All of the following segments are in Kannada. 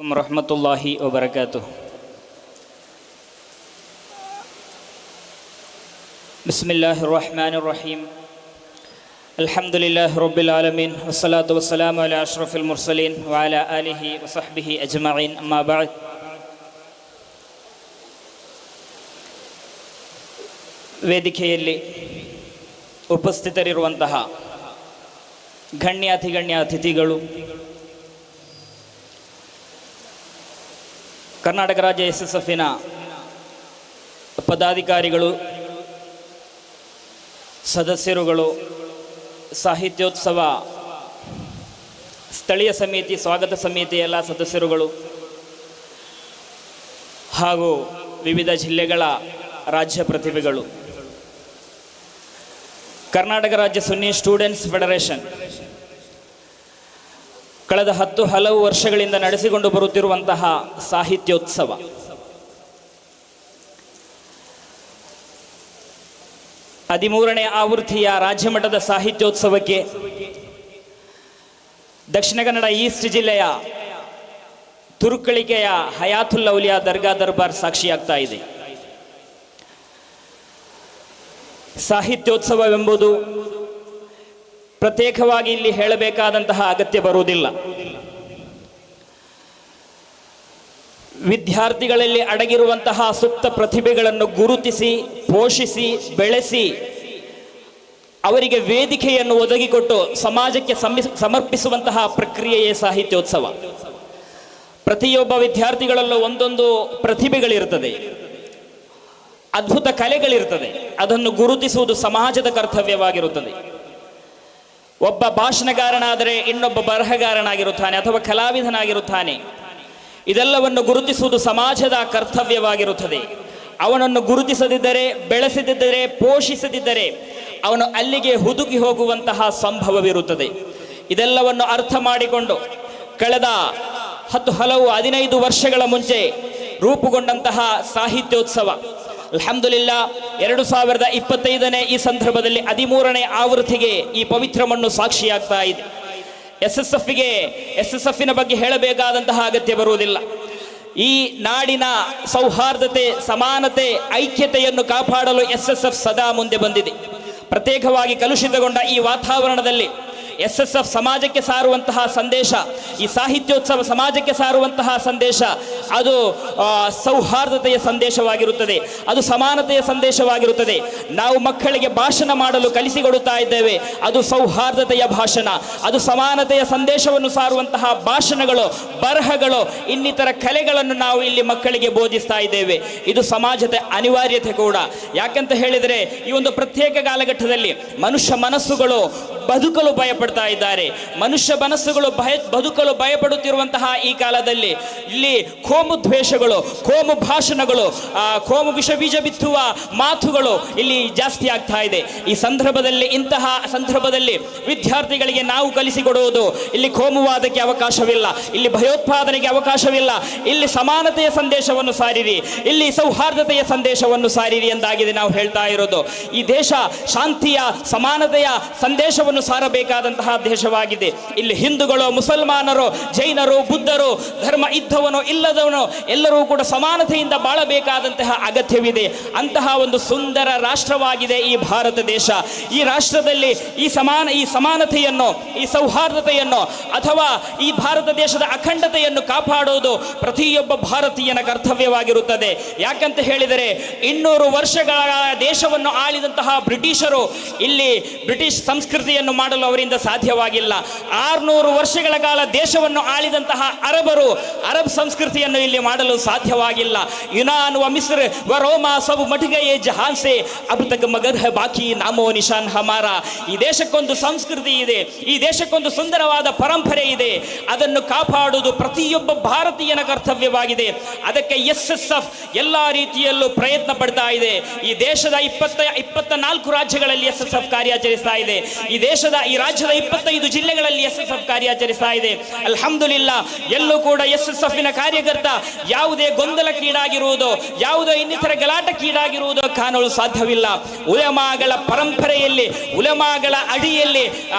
रहमतुल्लाहि व बरकातुहु। बिस्मिल्लाहिर रहमानिर रहीम। अल्हम्दुलिल्लाहि रब्बिल आलमीन वस्सलातु वस्सलामु अला अशरफिल मुरसलीन व अला आलिहि व सहबिहि अजमईन। अम्मा बअद। ವೇದಿಕೆಯಲ್ಲಿ ಉಪಸ್ಥಿತರಿರುವಂತಹ ಗಣ್ಯ ಅತಿಥಿಗಳು, ಕರ್ನಾಟಕ ರಾಜ್ಯ SSFನ ಪದಾಧಿಕಾರಿಗಳು, ಸದಸ್ಯರುಗಳು, ಸಾಹಿತ್ಯೋತ್ಸವ ಸ್ಥಳೀಯ ಸಮಿತಿ, ಸ್ವಾಗತ ಸಮಿತಿ ಎಲ್ಲ ಸದಸ್ಯರುಗಳು ಹಾಗೂ ವಿವಿಧ ಜಿಲ್ಲೆಗಳ ರಾಜ್ಯ ಪ್ರತಿಭೆಗಳು, ಕರ್ನಾಟಕ ರಾಜ್ಯ ಸುನ್ನಿ ಸ್ಟೂಡೆಂಟ್ಸ್ ಫೆಡರೇಷನ್ ಕಳೆದ ಹಲವು ವರ್ಷಗಳಿಂದ ನಡೆಸಿಕೊಂಡು ಬರುತ್ತಿರುವಂತಹ ಸಾಹಿತ್ಯೋತ್ಸವ, ಹದಿಮೂರನೇ ಆವೃತ್ತಿಯ ರಾಜ್ಯಮಟ್ಟದ ಸಾಹಿತ್ಯೋತ್ಸವಕ್ಕೆ ದಕ್ಷಿಣ ಕನ್ನಡ ಈಸ್ಟ್ ಜಿಲ್ಲೆಯ ತುರುಕಳಿಕೆಯ ಹಯಾತುಲ್ ಔಲಿಯಾ ದರ್ಗಾ ದರ್ಬಾರ್ ಸಾಕ್ಷಿಯಾಗ್ತಾ ಇದೆ. ಸಾಹಿತ್ಯೋತ್ಸವವೆಂಬುದು ಪ್ರತ್ಯೇಕವಾಗಿ ಇಲ್ಲಿ ಹೇಳಬೇಕಾದಂತಹ ಅಗತ್ಯ ಬರುವುದಿಲ್ಲ. ವಿದ್ಯಾರ್ಥಿಗಳಲ್ಲಿ ಅಡಗಿರುವಂತಹ ಸುಪ್ತ ಪ್ರತಿಭೆಗಳನ್ನು ಗುರುತಿಸಿ, ಪೋಷಿಸಿ, ಬೆಳೆಸಿ ಅವರಿಗೆ ವೇದಿಕೆಯನ್ನು ಒದಗಿಕೊಟ್ಟು ಸಮಾಜಕ್ಕೆ ಸಮರ್ಪಿಸುವಂತಹ ಪ್ರಕ್ರಿಯೆಯೇ ಸಾಹಿತ್ಯೋತ್ಸವ. ಪ್ರತಿಯೊಬ್ಬ ವಿದ್ಯಾರ್ಥಿಗಳಲ್ಲೂ ಒಂದೊಂದು ಪ್ರತಿಭೆಗಳಿರ್ತದೆ, ಅದ್ಭುತ ಕಲೆಗಳಿರ್ತದೆ. ಅದನ್ನು ಗುರುತಿಸುವುದು ಸಮಾಜದ ಕರ್ತವ್ಯವಾಗಿರುತ್ತದೆ. ಒಬ್ಬ ಭಾಷಣಗಾರನಾದರೆ ಇನ್ನೊಬ್ಬ ಬರಹಗಾರನಾಗಿರುತ್ತಾನೆ ಅಥವಾ ಕಲಾವಿದನಾಗಿರುತ್ತಾನೆ. ಇದೆಲ್ಲವನ್ನು ಗುರುತಿಸುವುದು ಸಮಾಜದ ಕರ್ತವ್ಯವಾಗಿರುತ್ತದೆ. ಅವನನ್ನು ಗುರುತಿಸದಿದ್ದರೆ, ಬೆಳೆಸದಿದ್ದರೆ, ಪೋಷಿಸದಿದ್ದರೆ ಅವನು ಅಲ್ಲಿಗೆ ಹುದುಗಿ ಹೋಗುವಂತಹ ಸಂಭವವಿರುತ್ತದೆ. ಇದೆಲ್ಲವನ್ನು ಅರ್ಥ ಮಾಡಿಕೊಂಡು ಕಳೆದ 15 ವರ್ಷಗಳ ಮುಂಚೆ ರೂಪುಗೊಂಡಂತಹ ಸಾಹಿತ್ಯೋತ್ಸವ ಅಲ್ಹಮ್ದುಲಿಲ್ಲಾ 2025ನೇ ಈ ಸಂದರ್ಭದಲ್ಲಿ 13ನೇ ಆವೃತ್ತಿಗೆ ಈ ಪವಿತ್ರ ಮಣ್ಣು ಸಾಕ್ಷಿಯಾಗ್ತಾ ಇದೆ. SSFನ ಬಗ್ಗೆ ಹೇಳಬೇಕಾದಂತಹ ಅಗತ್ಯ ಬರುವುದಿಲ್ಲ. ಈ ನಾಡಿನ ಸೌಹಾರ್ದತೆ, ಸಮಾನತೆ, ಐಕ್ಯತೆಯನ್ನು ಕಾಪಾಡಲು SSF ಸದಾ ಮುಂದೆ ಬಂದಿದೆ. ಪ್ರತ್ಯೇಕವಾಗಿ ಕಲುಷಿತಗೊಂಡ ಈ ವಾತಾವರಣದಲ್ಲಿ SSF ಸಮಾಜಕ್ಕೆ ಸಾರುವಂತಹ ಸಂದೇಶ, ಈ ಸಾಹಿತ್ಯೋತ್ಸವ ಸಮಾಜಕ್ಕೆ ಸಾರುವಂತಹ ಸಂದೇಶ ಅದು ಸೌಹಾರ್ದತೆಯ ಸಂದೇಶವಾಗಿರುತ್ತದೆ, ಅದು ಸಮಾನತೆಯ ಸಂದೇಶವಾಗಿರುತ್ತದೆ. ನಾವು ಮಕ್ಕಳಿಗೆ ಭಾಷಣ ಮಾಡಲು ಕಲಿಸಿಕೊಡುತ್ತಾ ಇದ್ದೇವೆ, ಅದು ಸೌಹಾರ್ದತೆಯ ಭಾಷಣ, ಅದು ಸಮಾನತೆಯ ಸಂದೇಶವನ್ನು ಸಾರುವಂತಹ ಭಾಷಣಗಳು, ಬರಹಗಳು, ಇನ್ನಿತರ ಕಲೆಗಳನ್ನು ನಾವು ಇಲ್ಲಿ ಮಕ್ಕಳಿಗೆ ಬೋಧಿಸ್ತಾ ಇದ್ದೇವೆ. ಇದು ಸಮಾಜದ ಅನಿವಾರ್ಯತೆ ಕೂಡ. ಯಾಕಂತ ಹೇಳಿದರೆ ಈ ಒಂದು ಪ್ರತ್ಯೇಕ ಕಾಲಘಟ್ಟದಲ್ಲಿ ಮನುಷ್ಯ ಮನಸ್ಸುಗಳು ಬದುಕಲು ಭಯಪಡ್ತಾ ಇದ್ದಾರೆ. ಮನುಷ್ಯ ಮನಸ್ಸುಗಳು ಬದುಕಲು ಭಯಪಡುತ್ತಿರುವಂತಹ ಈ ಕಾಲದಲ್ಲಿ ಇಲ್ಲಿ ಕೋಮು ದ್ವೇಷಗಳು, ಕೋಮು ಭಾಷಣಗಳು, ಕೋಮು ವಿಷ ಬೀಜ ಬಿತ್ತುವ ಮಾತುಗಳು ಇಲ್ಲಿ ಜಾಸ್ತಿ ಆಗ್ತಾ ಇದೆ. ಈ ಸಂದರ್ಭದಲ್ಲಿ, ಇಂತಹ ಸಂದರ್ಭದಲ್ಲಿ ವಿದ್ಯಾರ್ಥಿಗಳಿಗೆ ನಾವು ಕಲಿಸಿಕೊಡುವುದು, ಇಲ್ಲಿ ಕೋಮುವಾದಕ್ಕೆ ಅವಕಾಶವಿಲ್ಲ, ಇಲ್ಲಿ ಭಯೋತ್ಪಾದನೆಗೆ ಅವಕಾಶವಿಲ್ಲ, ಇಲ್ಲಿ ಸಮಾನತೆಯ ಸಂದೇಶವನ್ನು ಸಾರಿರಿ, ಇಲ್ಲಿ ಸೌಹಾರ್ದತೆಯ ಸಂದೇಶವನ್ನು ಸಾರಿರಿ ಎಂದಾಗಿದೆ ನಾವು ಹೇಳ್ತಾ ಇರೋದು. ಈ ದೇಶ ಶಾಂತಿಯ, ಸಮಾನತೆಯ ಸಂದೇಶವನ್ನು ಸಾರಬೇಕಾದಂತಹ ದೇಶವಾಗಿದೆ. ಇಲ್ಲಿ ಹಿಂದೂಗಳು, ಮುಸಲ್ಮಾನರು, ಜೈನರು, ಬುದ್ಧರು, ಧರ್ಮ ಇದ್ದವನು ಇಲ್ಲದವನು ಎಲ್ಲರೂ ಕೂಡ ಸಮಾನತೆಯಿಂದ ಬಾಳಬೇಕಾದಂತಹ ಅಗತ್ಯವಿದೆ. ಅಂತಹ ಒಂದು ಸುಂದರ ರಾಷ್ಟ್ರವಾಗಿದೆ ಈ ಭಾರತ ದೇಶ. ಈ ರಾಷ್ಟ್ರದಲ್ಲಿ ಈ ಸಮಾನತೆಯನ್ನು, ಈ ಸೌಹಾರ್ದತೆಯನ್ನು ಅಥವಾ ಈ ಭಾರತ ದೇಶದ ಅಖಂಡತೆಯನ್ನು ಕಾಪಾಡುವುದು ಪ್ರತಿಯೊಬ್ಬ ಭಾರತೀಯನ ಕರ್ತವ್ಯವಾಗಿರುತ್ತದೆ. ಯಾಕಂತ ಹೇಳಿದರೆ 200 ವರ್ಷಗಳ ದೇಶವನ್ನು ಆಳಿದಂತಹ ಬ್ರಿಟಿಷರು ಇಲ್ಲಿ ಬ್ರಿಟಿಷ್ ಸಂಸ್ಕೃತಿಯನ್ನು ಮಾಡಲು ಅವರಿಂದ ಸಾಧ್ಯವಾಗಿಲ್ಲ. 600 ವರ್ಷಗಳ ಕಾಲ ದೇಶವನ್ನು ಆಳಿದಂತಹ ಅರಬ್ ಸಂಸ್ಕೃತಿಯನ್ನು ಇಲ್ಲಿ ಮಾಡಲು ಸಾಧ್ಯವಾಗಿಲ್ಲ. ಯುನಾನ್ ವ ಮಿಸ್ರ್ ವ ರೋಮಾ ಸಬ್ ಮಟ್ ಗಯೆ ಜಹಾನ್ ಸೆ ಅಬ್ ತಕ್ ಮಗರ್ ಹೈ ಬಾಕಿ ನಾಮೋ ನಿಶಾನ್ ಹಮಾರಾ. ಈ ದೇಶಕ್ಕೊಂದು ಸಂಸ್ಕೃತಿ ಇದೆ, ಈ ದೇಶಕ್ಕೊಂದು ಸುಂದರವಾದ ಪರಂಪರೆ ಇದೆ. ಅದನ್ನು ಕಾಪಾಡುವುದು ಪ್ರತಿಯೊಬ್ಬ ಭಾರತೀಯನ ಕರ್ತವ್ಯವಾಗಿದೆ. ಅದಕ್ಕೆ SSF ಎಲ್ಲಾ ರೀತಿಯಲ್ಲೂ ಪ್ರಯತ್ನ ಪಡ್ತಾ ಇದೆ. ಈ ದೇಶದ 24 ರಾಜ್ಯಗಳಲ್ಲಿ SSF ಕಾರ್ಯಾಚರಿಸ್ತಾ ಇದೆ. ಈ ದೇಶದ ಈ ರಾಜ್ಯದ 25 ಜಿಲ್ಲೆಗಳಲ್ಲಿ SSF ಕಾರ್ಯಾಚರಿಸ್ತಾ ಇದೆ. ಅಲ್ಹಮ್ದುಲಿಲ್ಲಾ, ಎಲ್ಲೂ ಕೂಡ SSFನ ಕಾರ್ಯಕರ್ತ ಯಾವುದೇ ಗೊಂದಲಕ್ಕೀಡಾಗಿರುವುದು, ಯಾವುದೋ ಇನ್ನಿತರ ಗಲಾಟಕ್ಕೀಡಾಗಿರುವುದು ಕಾಣಲು ಸಾಧ್ಯವಿಲ್ಲ. ಉಲಮಾಗಳ ಪರಂಪರೆಯಲ್ಲಿ, ಉಲಮಾಗಳ ಅಡಿಯಲ್ಲಿ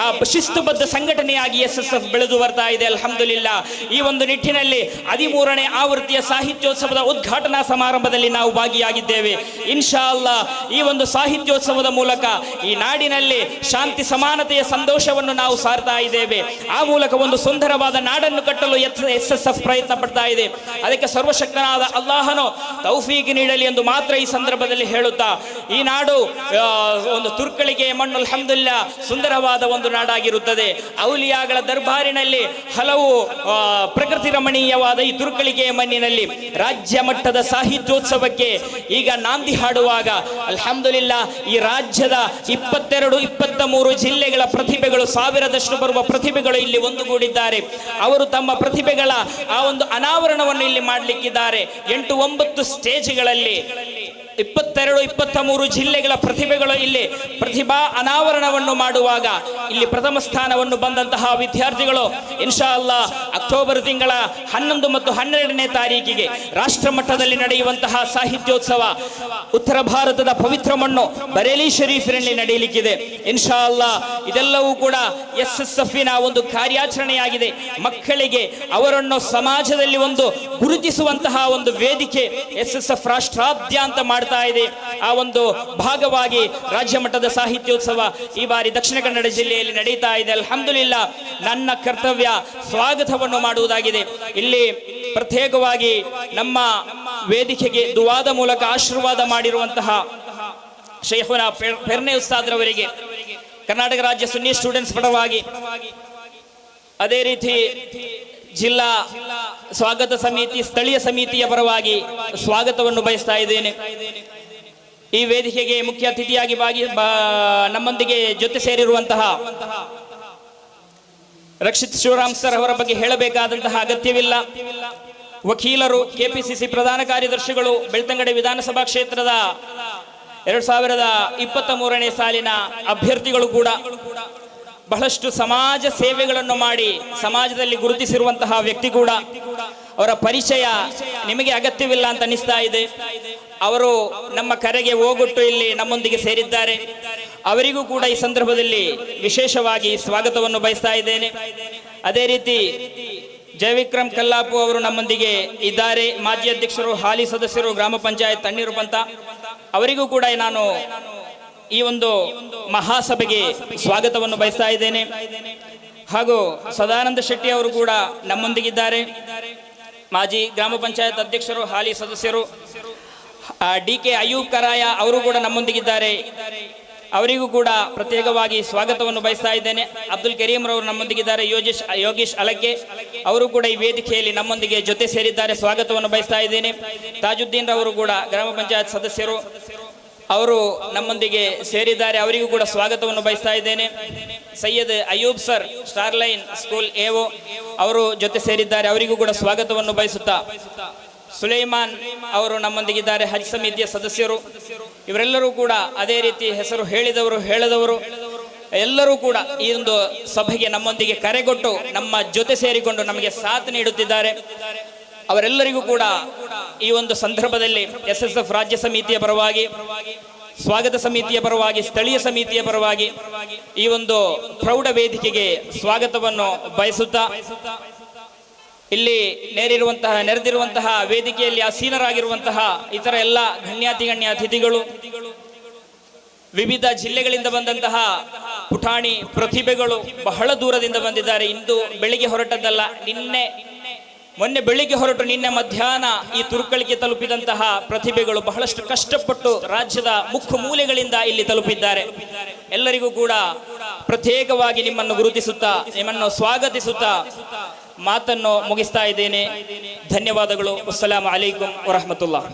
ಶಿಸ್ತುಬದ್ಧ ಸಂಘಟನೆಯಾಗಿ SSF ಬೆಳೆದು ಬರ್ತಾ ಇದೆ. ಅಲ್ಹಮ್ದುಲಿಲ್ಲಾ, ಈ ಒಂದು ನಿಟ್ಟಿನಲ್ಲಿ 13ನೇ ಆವೃತ್ತಿಯ ಸಾಹಿತ್ಯೋತ್ಸವದ ಉದ್ಘಾಟನಾ ಸಮಾರಂಭದಲ್ಲಿ ನಾವು ಭಾಗಿಯಾಗಿದ್ದೇವೆ. ಇನ್ಶಾ ಅಲ್ಲಾ, ಈ ಒಂದು ಸಾಹಿತ್ಯೋತ್ಸವದ ಮೂಲಕ ಈ ನಾಡಿನಲ್ಲಿ ಶಾಂತಿ ಸಮಾನತೆಯ ಸಂತೋಷವನ್ನು ನಾವು ಸಾರ್ತಾ ಇದ್ದೇವೆ. ಆ ಮೂಲಕ ಒಂದು ಸುಂದರವಾದ ನಾಡನ್ನು ಕಟ್ಟಲು SSF ಪ್ರಯತ್ನ ಪಡ್ತಾ ಇದೆ. ಅದಕ್ಕೆ ಸರ್ವಶಕ್ತನಾದ ಅಲ್ಲಾಹನು ತೌಫೀಕ್ ನೀಡಲಿ ಎಂದು ಮಾತ್ರ ಈ ಸಂದರ್ಭದಲ್ಲಿ ಹೇಳುತ್ತಾ, ಈ ನಾಡು ಒಂದು ತುರ್ಕಳಿಗೆ ಮಣ್ಣು ಅಲ್ಹಮ್ದುಲಿಲ್ಲಾ ಸುಂದರವಾದ ಒಂದು ನಾಡಾಗಿರುತ್ತದೆ. ಔಲಿಯಾಗಳ ದರ್ಬಾರಿನಲ್ಲಿ ಹಲವು ಪ್ರಕೃತಿ ರಮಣೀಯವಾದ ಈ ತುರ್ಕಳಿಗೆಯ ಮಣ್ಣಿನಲ್ಲಿ ರಾಜ್ಯ ಮಟ್ಟದ ಸಾಹಿತ್ಯೋತ್ಸವಕ್ಕೆ ಈಗ ನಾಂದಿ ಹಾಡುವಾಗ ಅಲ್ಹಮ್ದುಲಿಲ್ಲಾ ಈ ರಾಜ್ಯದ 22-23 ಜಿಲ್ಲೆಗಳ ಪ್ರತಿಭೆಗಳು, 1000ದಷ್ಟು ಬರುವ ಪ್ರತಿಭೆಗಳು ಇಲ್ಲಿ ಒಂದುಗೂಡಿದ್ದಾರೆ. ಅವರು ತಮ್ಮ ಪ್ರತಿಭೆಗಳ ಆ ಒಂದು ಅನಾವರಣವನ್ನು ಇಲ್ಲಿ ಮಾಡಲಿಕ್ಕಿದ್ದಾರೆ. 8-9 ಸ್ಟೇಜ್ಗಳಲ್ಲಿ 22-23 ಜಿಲ್ಲೆಗಳ ಪ್ರತಿಭೆಗಳು ಇಲ್ಲಿ ಪ್ರತಿಭಾ ಅನಾವರಣವನ್ನು ಮಾಡುವಾಗ ಇಲ್ಲಿ ಪ್ರಥಮ ಸ್ಥಾನವನ್ನು ಬಂದಂತಹ ವಿದ್ಯಾರ್ಥಿಗಳು ಇನ್ಶಾ ಅಲ್ಲಾ ಅಕ್ಟೋಬರ್ ತಿಂಗಳ 11 ಮತ್ತು 12ನೇ ತಾರೀಕಿಗೆ ರಾಷ್ಟ್ರ ಮಟ್ಟದಲ್ಲಿ ನಡೆಯುವಂತಹ ಸಾಹಿತ್ಯೋತ್ಸವ ಉತ್ತರ ಭಾರತದ ಪವಿತ್ರ ಮಣ್ಣು ಬರೇಲಿ ಶರೀಫಿನಲ್ಲಿ ನಡೆಯಲಿಕ್ಕಿದೆ. ಇನ್ಶಾ ಅಲ್ಲಾ ಇದೆಲ್ಲವೂ ಕೂಡ SSFನ ಒಂದು ಕಾರ್ಯಾಚರಣೆಯಾಗಿದೆ. ಮಕ್ಕಳಿಗೆ ಅವರನ್ನು ಸಮಾಜದಲ್ಲಿ ಒಂದು ಗುರುತಿಸುವಂತಹ ಒಂದು ವೇದಿಕೆ SSF ರಾಷ್ಟ್ರಾದ್ಯಂತ ಮಾಡ್ತಾ ಇದೆ. ಆ ಒಂದು ಭಾಗವಾಗಿ ರಾಜ್ಯ ಮಟ್ಟದ ಸಾಹಿತ್ಯೋತ್ಸವ ಈ ಬಾರಿ ದಕ್ಷಿಣ ಕನ್ನಡ ಜಿಲ್ಲೆಯಲ್ಲಿ ನಡೀತಾ ಇದೆ. ಅಲ್ಹಮ್ದುಲಿಲ್ಲಾ, ನನ್ನ ಕರ್ತವ್ಯ ಸ್ವಾಗತವನ್ನು ಮಾಡುವುದಾಗಿದೆ. ಇಲ್ಲಿ ಪ್ರತ್ಯೇಕವಾಗಿ ನಮ್ಮ ವೇದಿಕೆಗೆ ದುವಾದ ಮೂಲಕ ಆಶೀರ್ವಾದ ಮಾಡಿರುವಂತಹ ಶೇಖುನಾ ಪೆರ್ನೆ ಉಸ್ತಾದ್ರವರಿಗೆ ಕರ್ನಾಟಕ ರಾಜ್ಯ ಸುನ್ನಿ ಸ್ಟೂಡೆಂಟ್ಸ್ ಪರವಾಗಿ, ಅದೇ ರೀತಿ ಜಿಲ್ಲಾ ಸ್ವಾಗತ ಸಮಿತಿ, ಸ್ಥಳೀಯ ಸಮಿತಿಯ ಪರವಾಗಿ ಸ್ವಾಗತವನ್ನು ಬಯಸ್ತಾ ಇದ್ದೇನೆ. ಈ ವೇದಿಕೆಗೆ ಮುಖ್ಯ ಅತಿಥಿಯಾಗಿ ನಮ್ಮೊಂದಿಗೆ ಜೊತೆ ಸೇರಿರುವಂತಹ ರಕ್ಷಿತ್ ಶಿವರಾಮ್ ಸರ್ ಅವರ ಬಗ್ಗೆ ಹೇಳಬೇಕಾದಂತಹ ಅಗತ್ಯವಿಲ್ಲ. ವಕೀಲರು, KPCC ಪ್ರಧಾನ ಕಾರ್ಯದರ್ಶಿಗಳು, ಬೆಳ್ತಂಗಡಿ ವಿಧಾನಸಭಾ ಕ್ಷೇತ್ರದ 2023ನೇ ಸಾಲಿನ ಅಭ್ಯರ್ಥಿಗಳು ಕೂಡ. ಬಹಳಷ್ಟು ಸಮಾಜ ಸೇವೆಗಳನ್ನು ಮಾಡಿ ಸಮಾಜದಲ್ಲಿ ಗುರುತಿಸಿರುವಂತಹ ವ್ಯಕ್ತಿ ಕೂಡ. ಅವರ ಪರಿಚಯ ನಿಮಗೆ ಅಗತ್ಯವಿಲ್ಲ ಅಂತ ಅನಿಸ್ತಾ ಇದೆ. ಅವರು ನಮ್ಮ ಕರೆಗೆ ಹೋಗೊಟ್ಟು ಇಲ್ಲಿ ನಮ್ಮೊಂದಿಗೆ ಸೇರಿದ್ದಾರೆ. ಅವರಿಗೂ ಕೂಡ ಈ ಸಂದರ್ಭದಲ್ಲಿ ವಿಶೇಷವಾಗಿ ಸ್ವಾಗತವನ್ನು ಬಯಸ್ತಾ ಇದ್ದೇನೆ. ಅದೇ ರೀತಿ ಜಯವಿಕ್ರಮ್ ಕಲ್ಲಾಪು ಅವರು ನಮ್ಮೊಂದಿಗೆ ಇದ್ದಾರೆ. ಮಾಜಿ ಅಧ್ಯಕ್ಷರು, ಹಾಲಿ ಸದಸ್ಯರು, ಗ್ರಾಮ ಪಂಚಾಯತ್ ತಣ್ಣೀರು ಪಂತ. ಅವರಿಗೂ ಕೂಡ ನಾನು ಈ ಒಂದು ಮಹಾಸಭೆಗೆ ಸ್ವಾಗತವನ್ನು ಬಯಸ್ತಾ ಇದ್ದೇನೆ. ಹಾಗೂ ಸದಾನಂದ ಶೆಟ್ಟಿ ಅವರು ಕೂಡ ನಮ್ಮೊಂದಿಗಿದ್ದಾರೆ. ಮಾಜಿ ಗ್ರಾಮ ಪಂಚಾಯತ್ ಅಧ್ಯಕ್ಷರು, ಹಾಲಿ ಸದಸ್ಯರು. DK ಅಯೂಬ್ ಕರಾಯ ಅವರು ಕೂಡ ನಮ್ಮೊಂದಿಗಿದ್ದಾರೆ. ಅವರಿಗೂ ಕೂಡ ಪ್ರತ್ಯೇಕವಾಗಿ ಸ್ವಾಗತವನ್ನು ಬಯಸ್ತಾ ಇದ್ದೇನೆ. ಅಬ್ದುಲ್ ಕರೀಂ ರವರು ನಮ್ಮೊಂದಿಗಿದ್ದಾರೆ. ಯೋಗೀಶ್ ಅಲಕ್ಕೆ ಅವರು ಕೂಡ ಈ ವೇದಿಕೆಯಲ್ಲಿ ನಮ್ಮೊಂದಿಗೆ ಜೊತೆ ಸೇರಿದ್ದಾರೆ. ಸ್ವಾಗತವನ್ನು ಬಯಸ್ತಾ ಇದ್ದೇನೆ. ತಾಜುದ್ದೀನ್ ರವರು ಕೂಡ ಗ್ರಾಮ ಪಂಚಾಯತ್ ಸದಸ್ಯರು, ಅವರು ನಮ್ಮೊಂದಿಗೆ ಸೇರಿದ್ದಾರೆ. ಅವರಿಗೂ ಕೂಡ ಸ್ವಾಗತವನ್ನು ಬಯಸ್ತಾ ಇದ್ದೇನೆ. Syed Ayub sir, Starline school AO, ಅವರು ಜೊತೆ ಸೇರಿದ್ದಾರೆ. ಅವರಿಗೂ ಕೂಡ ಸ್ವಾಗತವನ್ನು ಬಯಸುತ್ತಾ, ಸುಲೈಮಾನ್ ಅವರು ನಮ್ಮೊಂದಿಗಿದ್ದಾರೆ, ಹಜ್ ಸಮಿತಿಯ ಸದಸ್ಯರು. ಇವರೆಲ್ಲರೂ ಕೂಡ ಅದೇ ರೀತಿ ಹೆಸರು ಹೇಳಿದವರು ಹೇಳದವರು ಎಲ್ಲರೂ ಕೂಡ ಈ ಒಂದು ಸಭೆಗೆ ನಮ್ಮೊಂದಿಗೆ ಕರೆಗೊಟ್ಟು ನಮ್ಮ ಜೊತೆ ಸೇರಿಕೊಂಡು ನಮಗೆ ಸಾಥ್ ನೀಡುತ್ತಿದ್ದಾರೆ. ಅವರೆಲ್ಲರಿಗೂ ಕೂಡ ಈ ಒಂದು ಸಂದರ್ಭದಲ್ಲಿ SSF ರಾಜ್ಯ ಸಮಿತಿಯ ಪರವಾಗಿ, ಸ್ವಾಗತ ಸಮಿತಿಯ ಪರವಾಗಿ, ಸ್ಥಳೀಯ ಸಮಿತಿಯ ಪರವಾಗಿ ಈ ಒಂದು ಪ್ರೌಢ ವೇದಿಕೆಗೆ ಸ್ವಾಗತವನ್ನು ಬಯಸುತ್ತಾ, ಇಲ್ಲಿ ನೆರೆದಿರುವಂತಹ ವೇದಿಕೆಯಲ್ಲಿ ಆಸೀನರಾಗಿರುವಂತಹ ಇತರ ಎಲ್ಲ ಗಣ್ಯ ಅತಿಥಿಗಳು, ವಿವಿಧ ಜಿಲ್ಲೆಗಳಿಂದ ಬಂದಂತಹ ಪುಟಾಣಿ ಪ್ರತಿಭೆಗಳು ಬಹಳ ದೂರದಿಂದ ಬಂದಿದ್ದಾರೆ. ಇಂದು ಬೆಳಿಗ್ಗೆ ಹೊರಟದ್ದಲ್ಲ, ಮೊನ್ನೆ ಬೆಳಿಗ್ಗೆ ಹೊರಟು ನಿನ್ನೆ ಮಧ್ಯಾಹ್ನ ಈ ತುರ್ಕಳಿಗೆ ತಲುಪಿದಂತಹ ಪ್ರತಿಭೆಗಳು ಬಹಳಷ್ಟು ಕಷ್ಟಪಟ್ಟು ರಾಜ್ಯದ ಮುಖ್ಯ ಮೂಲೆಗಳಿಂದ ಇಲ್ಲಿ ತಲುಪಿದ್ದಾರೆ. ಎಲ್ಲರಿಗೂ ಕೂಡ ಪ್ರತ್ಯೇಕವಾಗಿ ನಿಮ್ಮನ್ನು ಗುರುತಿಸುತ್ತಾ, ನಿಮ್ಮನ್ನು ಸ್ವಾಗತಿಸುತ್ತಾ ಮಾತನ್ನು ಮುಗಿಸ್ತಾ ಇದ್ದೇನೆ. ಧನ್ಯವಾದಗಳು. ಅಸ್ಸಲಾಮು ಅಲೈಕುಂ ವರಹಮತುಲ್ಲಾಹ್.